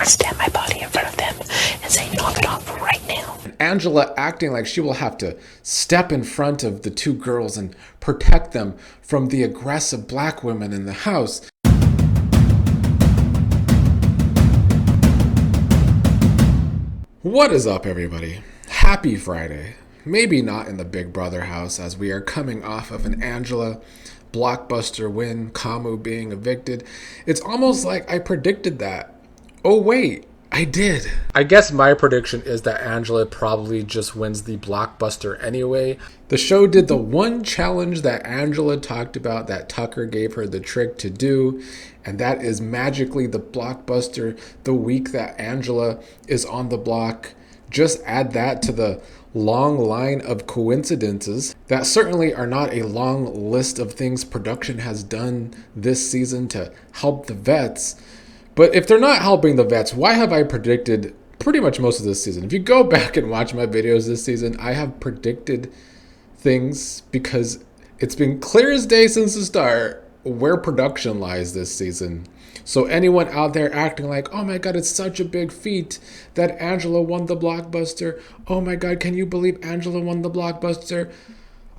stand my body in front of them and say, knock it off right now. Angela acting like she will have to step in front of the two girls and protect them from the aggressive black women in the house. What is up, everybody? Happy Friday. Maybe not in the Big Brother house, as we are coming off of an Angela Blockbuster win, Kamu being evicted. It's almost like I predicted that. Oh wait, I did. I guess my prediction is that Angela probably just wins the Blockbuster anyway. The show did the one challenge that Angela talked about that Tucker gave her the trick to do, and that is magically the Blockbuster the week that Angela is on the block. Just add that to the long line of coincidences that certainly are not a long list of things production has done this season to help the vets. But if they're not helping the vets, why have I predicted pretty much most of this season? If you go back and watch my videos this season, I have predicted things because it's been clear as day since the start where production lies this season. So anyone out there acting like, oh my God, it's such a big feat that Angela won the Blockbuster. Oh my God, can you believe Angela won the Blockbuster?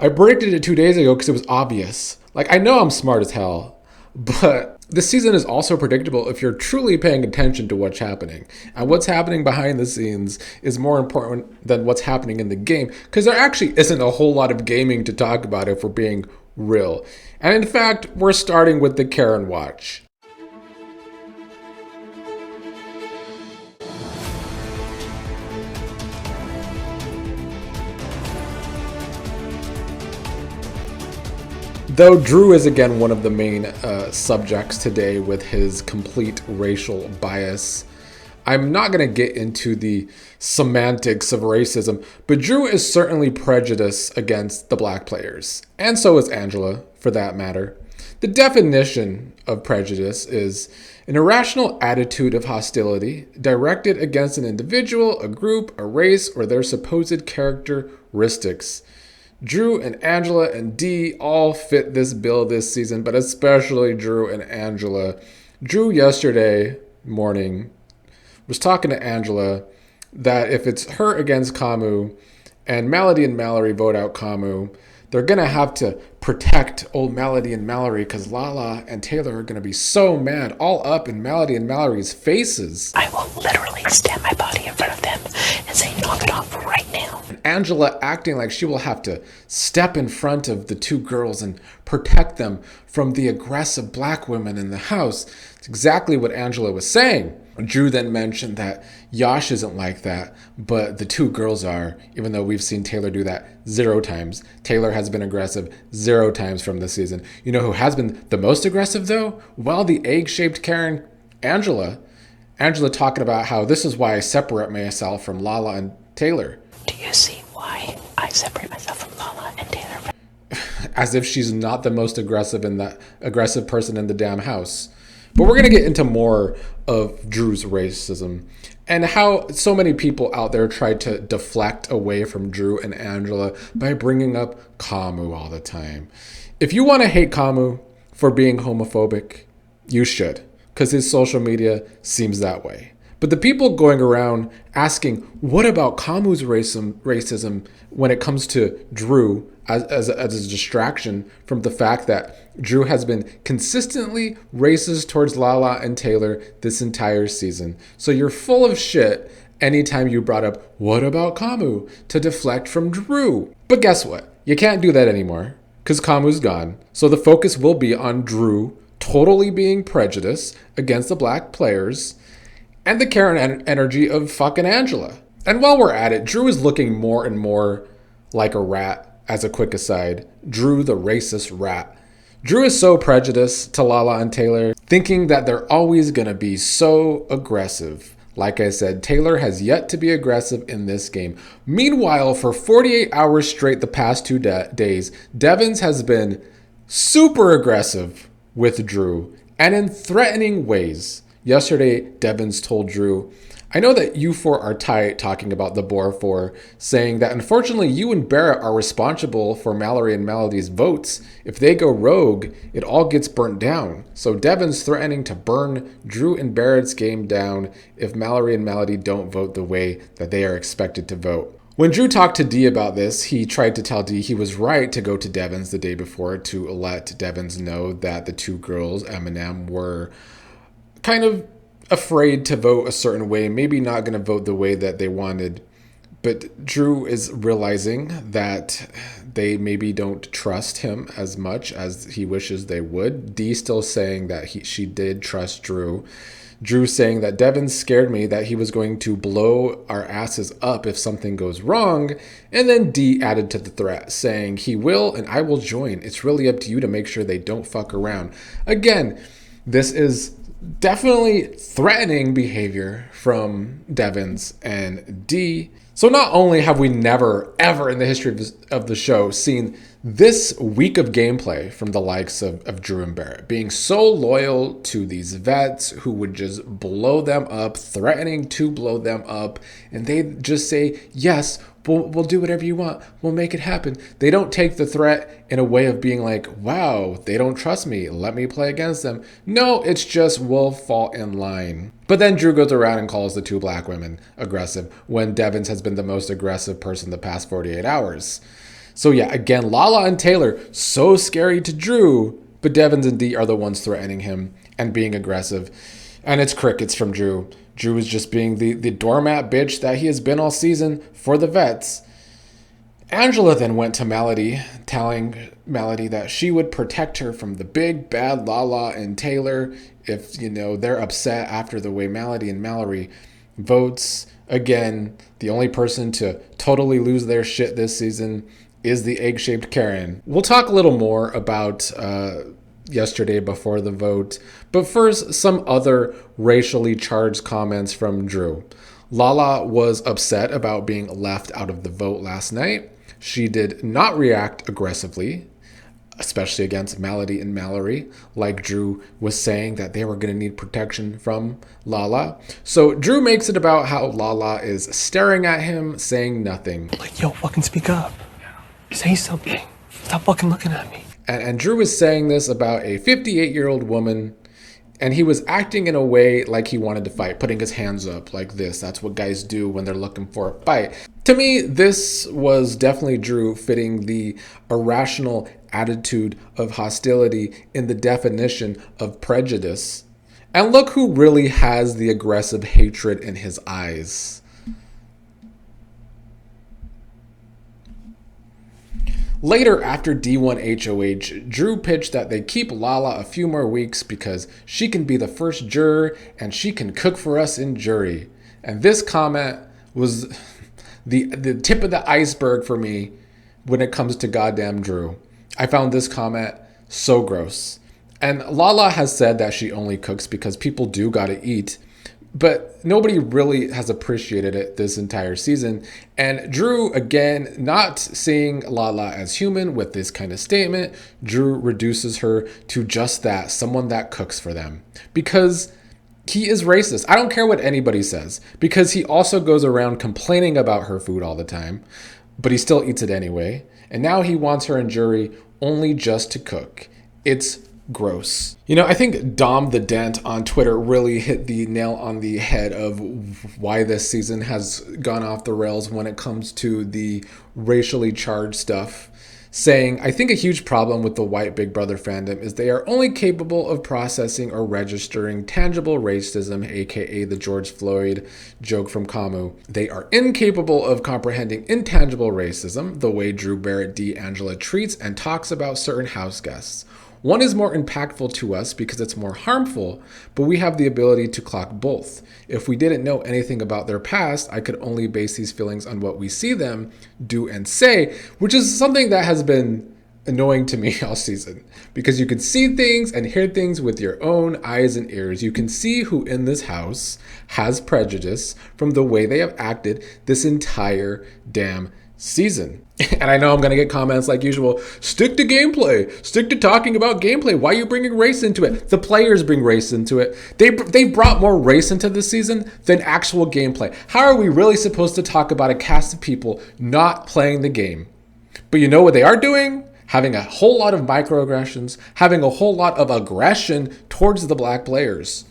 I predicted it 2 days ago because it was obvious. Like, I know I'm smart as hell, but this season is also predictable if you're truly paying attention to what's happening. And what's happening behind the scenes is more important than what's happening in the game, because there actually isn't a whole lot of gaming to talk about if we're being real. And in fact, we're starting with the Karen Watch. Though Drew is again one of the main subjects today with his complete racial bias, I'm not going to get into the semantics of racism, but Drew is certainly prejudiced against the black players, and so is Angela, for that matter. The definition of prejudice is an irrational attitude of hostility directed against an individual, a group, a race, or their supposed characteristics. Drew and Angela and Dee all fit this bill this season, but especially Drew and Angela. Drew yesterday morning was talking to Angela that if it's her against Kamu and Melody and Mallory vote out Kamu, they're going to have to protect old Melody and Mallory because Lala and Taylor are going to be so mad, all up in Melody and Mallory's faces. I will literally stand my body in front of them and say, knock it off right now. And Angela acting like she will have to step in front of the two girls and protect them from the aggressive black women in the house. It's exactly what Angela was saying. Drew then mentioned that Yash isn't like that, but the two girls are, even though we've seen Taylor do that 0 times. Taylor has been aggressive 0 times from this season. You know who has been the most aggressive, though? Well, the egg-shaped Karen, Angela. Angela talking about how this is why I separate myself from Lala and Taylor. Do you see why I separate myself from Lala and Taylor? As if she's not the most aggressive person in the damn house. But we're going to get into more of Drew's racism and how so many people out there tried to deflect away from Drew and Angela by bringing up Kamu all the time. If you want to hate Kamu for being homophobic, you should, because his social media seems that way. But the people going around asking, what about Kamu's racism when it comes to Drew as a distraction from the fact that Drew has been consistently racist towards Lala and Taylor this entire season. So you're full of shit anytime you brought up, what about Kamu, to deflect from Drew. But guess what? You can't do that anymore because Kamu's gone. So the focus will be on Drew totally being prejudiced against the black players and the Karen energy of fucking Angela. And while we're at it, Drew is looking more and more like a rat. As a quick aside, Drew the racist rat. Drew is so prejudiced to Lala and Taylor, thinking that they're always going to be so aggressive. Like I said, Taylor has yet to be aggressive in this game. Meanwhile, for 48 hours straight the past 2 days, Devins has been super aggressive with Drew and in threatening ways. Yesterday, Devins told Drew, I know that you four are tight talking about the Boar Four, saying that unfortunately you and Barrett are responsible for Mallory and Melody's votes. If they go rogue, it all gets burnt down. So Devin's threatening to burn Drew and Barrett's game down if Mallory and Melody don't vote the way that they are expected to vote. When Drew talked to Dee about this, he tried to tell Dee he was right to go to Devin's the day before to let Devin's know that the two girls, Eminem, were kind of afraid to vote a certain way, maybe not going to vote the way that they wanted. But Drew is realizing that they maybe don't trust him as much as he wishes they would. Dee still saying that she did trust Drew. Drew saying that Devin scared me that he was going to blow our asses up if something goes wrong. And then Dee added to the threat, saying he will and I will join. It's really up to you to make sure they don't fuck around. Again, this is definitely threatening behavior from Devins and Dee. So not only have we never, ever in the history of the show seen this week of gameplay from the likes of Drew and Barrett, being so loyal to these vets who would just blow them up, threatening to blow them up, and they just say, yes, we'll do whatever you want. We'll make it happen. They don't take the threat in a way of being like, wow, they don't trust me. Let me play against them. No, it's just we'll fall in line. But then Drew goes around and calls the two black women aggressive when Devins has been the most aggressive person the past 48 hours. So yeah, again, Lala and Taylor, so scary to Drew, but Devins and Dee are the ones threatening him and being aggressive. And it's crickets from Drew. Drew is just being the doormat bitch that he has been all season for the vets. Angela then went to Melody, telling Melody that she would protect her from the big bad Lala and Taylor if, they're upset after the way Melody and Mallory votes. Again, the only person to totally lose their shit this season is the egg-shaped Karen. We'll talk a little more about yesterday before the vote, but first, some other racially charged comments from Drew. Lala was upset about being left out of the vote last night. She did not react aggressively, especially against Melody and Mallory, like Drew was saying that they were going to need protection from Lala. So Drew makes it about how Lala is staring at him, saying nothing. Like, yo, fucking speak up. Say something. Stop fucking looking at me. And Drew was saying this about a 58-year-old woman, and he was acting in a way like he wanted to fight, putting his hands up like this. That's what guys do when they're looking for a fight. To me, this was definitely Drew fitting the irrational attitude of hostility in the definition of prejudice. And look who really has the aggressive hatred in his eyes. Later, after D1 HOH, Drew pitched that they keep Lala a few more weeks because she can be the first juror and she can cook for us in jury. And this comment was the tip of the iceberg for me when it comes to goddamn Drew. I found this comment so gross. And Lala has said that she only cooks because people do gotta eat. But nobody really has appreciated it this entire season. And Drew, again, not seeing Lala as human with this kind of statement, Drew reduces her to just that, someone that cooks for them. Because he is racist. I don't care what anybody says. Because he also goes around complaining about her food all the time. But he still eats it anyway. And now he wants her in jury only just to cook. It's gross. I think Dom the Dent on Twitter really hit the nail on the head of why this season has gone off the rails when it comes to the racially charged stuff, saying, I think a huge problem with the white Big Brother fandom is they are only capable of processing or registering tangible racism, aka the George Floyd joke from Camus. They are incapable of comprehending intangible racism, the way Drew, Barrett, Dee, Angela treats and talks about certain house guests. One is more impactful to us because it's more harmful, but we have the ability to clock both. If we didn't know anything about their past, I could only base these feelings on what we see them do and say, which is something that has been annoying to me all season. Because you can see things and hear things with your own eyes and ears. You can see who in this house has prejudice from the way they have acted this entire damn season. And I know I'm going to get comments like usual, stick to gameplay, stick to talking about gameplay. Why are you bringing race into it? The players bring race into it. They've brought more race into this season than actual gameplay. How are we really supposed to talk about a cast of people not playing the game? But you know what they are doing? Having a whole lot of microaggressions, having a whole lot of aggression towards the black players.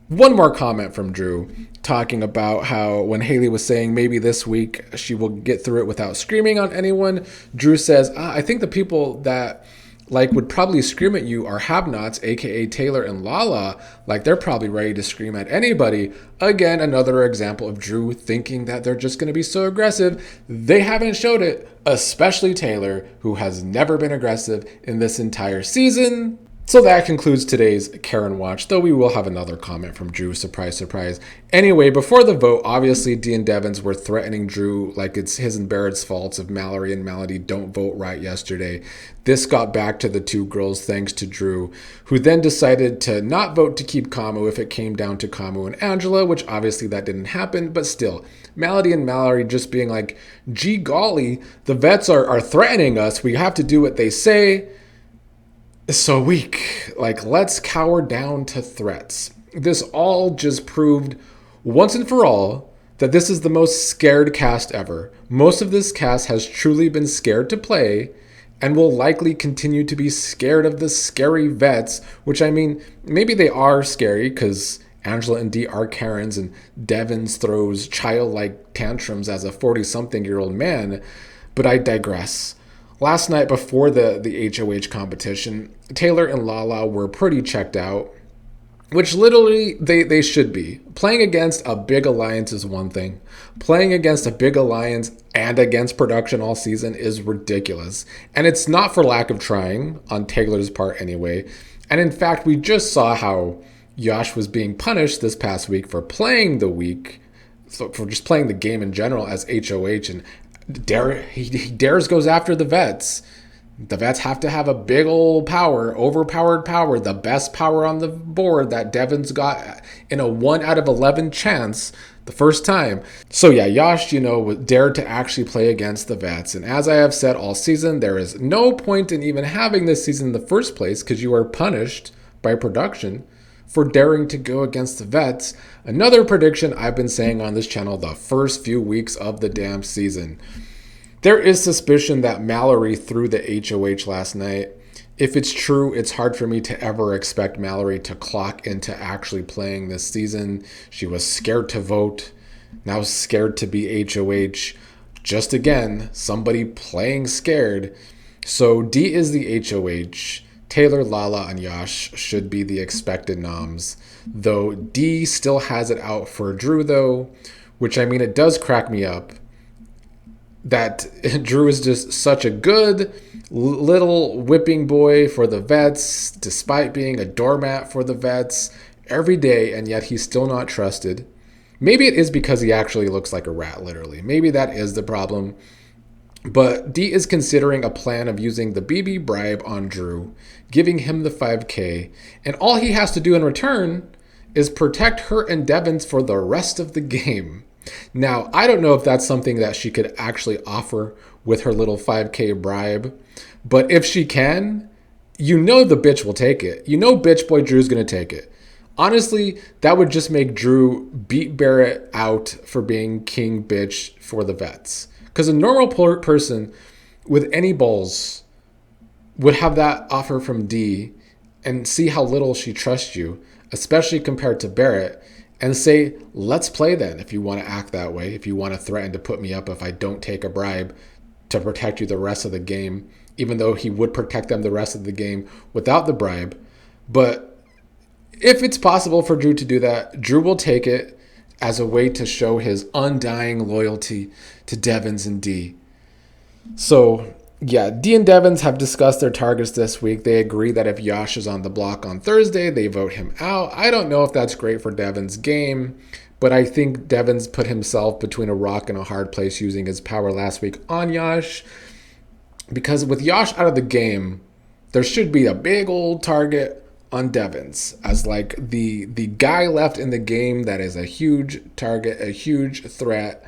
One more comment from Drew talking about how when Haley was saying maybe this week she will get through it without screaming on anyone, Drew says, I think the people that would probably scream at you are have-nots, aka Taylor and Lala. They're probably ready to scream at anybody. Again, another example of Drew thinking that they're just going to be so aggressive. They haven't showed it, especially Taylor, who has never been aggressive in this entire season. So that concludes today's Karen Watch, though we will have another comment from Drew. Surprise, surprise. Anyway, before the vote, obviously Dee and Devins were threatening Drew like it's his and Barrett's faults if Mallory and Melody don't vote right yesterday. This got back to the two girls thanks to Drew, who then decided to not vote to keep Kamu if it came down to Kamu and Angela, which obviously that didn't happen, but still. Melody and Mallory just being like, gee golly, the vets are threatening us. We have to do what they say. So weak. Let's cower down to threats. This all just proved once and for all that this is the most scared cast ever. Most of this cast has truly been scared to play and will likely continue to be scared of the scary vets, which maybe they are scary because Angela and Dee are Karens and Devins throws childlike tantrums as a 40-something-year-old man, but I digress. Last night before the HOH competition, Taylor and Lala were pretty checked out, which literally they should be. Playing against a big alliance is one thing. Playing against a big alliance and against production all season is ridiculous. And it's not for lack of trying on Taylor's part anyway. And in fact, we just saw how Yash was being punished this past week for playing the week, for just playing the game in general as HOH, and he dares goes after the vets. The vets have to have a big old power, overpowered power, the best power on the board that Devins got in a 1 out of 11 chance the first time. So yeah, Yash, dared to actually play against the vets. And as I have said all season, there is no point in even having this season in the first place because you are punished by production for daring to go against the vets. Another prediction I've been saying on this channel the first few weeks of the damn season. There is suspicion that Mallory threw the HOH last night. If it's true, it's hard for me to ever expect Mallory to clock into actually playing this season. She was scared to vote, now scared to be HOH. Just again, somebody playing scared. So D is the HOH. Taylor, Lala, and Yash should be the expected noms. Though D still has it out for Drew though, which it does crack me up that Drew is just such a good little whipping boy for the vets, despite being a doormat for the vets every day, and yet he's still not trusted. Maybe it is because he actually looks like a rat, literally. Maybe that is the problem. But D is considering a plan of using the BB bribe on Drew, giving him the 5K, and all he has to do in return is protect her and Devins for the rest of the game. Now, I don't know if that's something that she could actually offer with her little 5K bribe, but if she can, the bitch will take it. Bitch boy Drew's going to take it. Honestly, that would just make Drew beat Barrett out for being king bitch for the vets. Because a normal person with any balls would have that offer from D and see how little she trusts you, especially compared to Barrett, and say, let's play then if you want to act that way, if you want to threaten to put me up if I don't take a bribe to protect you the rest of the game, even though he would protect them the rest of the game without the bribe. But if it's possible for Drew to do that, Drew will take it as a way to show his undying loyalty to Devins and D. So yeah, D and Devins have discussed their targets this week. They agree that if Yash is on the block on Thursday, they vote him out. I don't know if that's great for Devins' game, but I think Devins put himself between a rock and a hard place using his power last week on Yash. Because with Yash out of the game, there should be a big old target on Devins as the guy left in the game that is a huge target, a huge threat.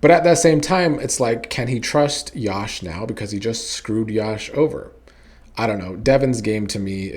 But at that same time, it's like, can he trust Yash now because he just screwed Yash over? I don't know. Devin's game to me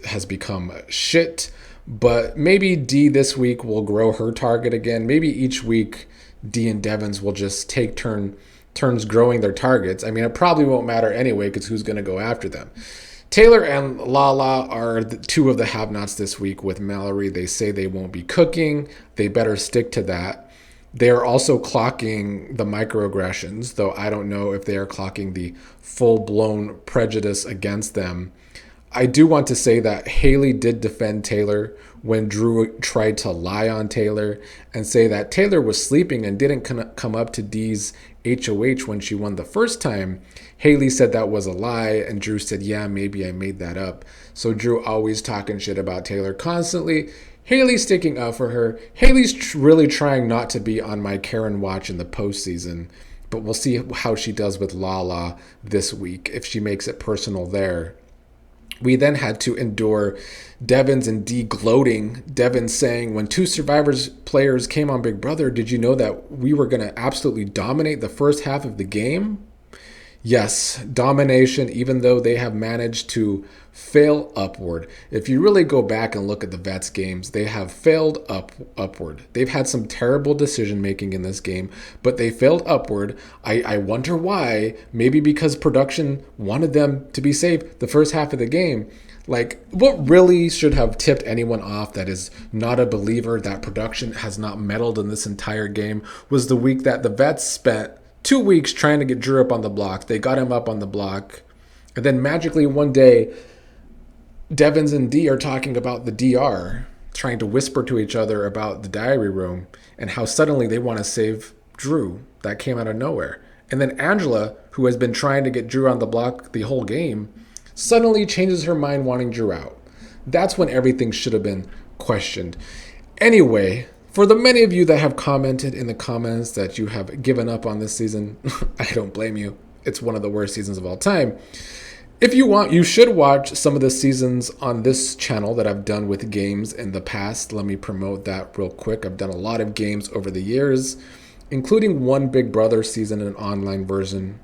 has become shit, but maybe D this week will grow her target again. Maybe each week D and Devin's will just take turns growing their targets. I mean, it probably won't matter anyway because who's going to go after them? Taylor and Lala are two of the have-nots this week with Mallory. They say they won't be cooking. They better stick to that. They're also clocking the microaggressions, though I don't know if they are clocking the full-blown prejudice against them. I do want to say that Haley did defend Taylor when Drew tried to lie on Taylor and say that Taylor was sleeping and didn't come up to Dee's HOH when she won the first time. Haley said that was a lie, and Drew said, yeah, maybe I made that up. So Drew always talking shit about Taylor constantly. Haley's sticking up for her. Haley's really trying not to be on my Karen watch in the postseason, but we'll see how she does with Lala this week, if she makes it personal there. We then had to endure Devins and D gloating. Devin saying, when two Survivors players came on Big Brother, did you know that we were going to absolutely dominate the first half of the game? Yes, domination, even though they have managed to fail upward. If you really go back and look at the Vets games, they have failed upward. They've had some terrible decision making in this game, but they failed upward. I wonder why. Maybe because production wanted them to be safe the first half of the game. Like, what really should have tipped anyone off that is not a believer that production has not meddled in this entire game was the week that the Vets spent 2 weeks trying to get Drew up on the block. They got him up on the block. And then magically one day, Devins and D are talking about the DR, trying to whisper to each other about the diary room and how suddenly they want to save Drew. That came out of nowhere. And then Angela, who has been trying to get Drew on the block the whole game, suddenly changes her mind wanting Drew out. That's when everything should have been questioned. Anyway, for the many of you that have commented in the comments that you have given up on this season, I don't blame you. It's one of the worst seasons of all time. If you want, you should watch some of the seasons on this channel that I've done with games in the past. Let me promote that real quick. I've done a lot of games over the years, including one Big Brother season, an online version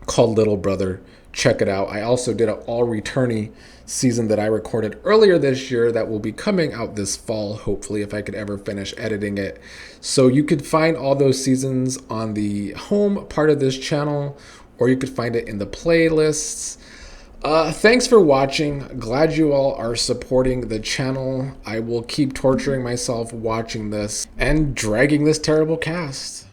called Little Brother. Check it out. I also did an All Returnee season that I recorded earlier this year that will be coming out this fall, hopefully, if I could ever finish editing it. So you could find all those seasons on the home part of this channel, or you could find it in the playlists. Thanks for watching. Glad you all are supporting the channel. I will keep torturing myself watching this and dragging this terrible cast.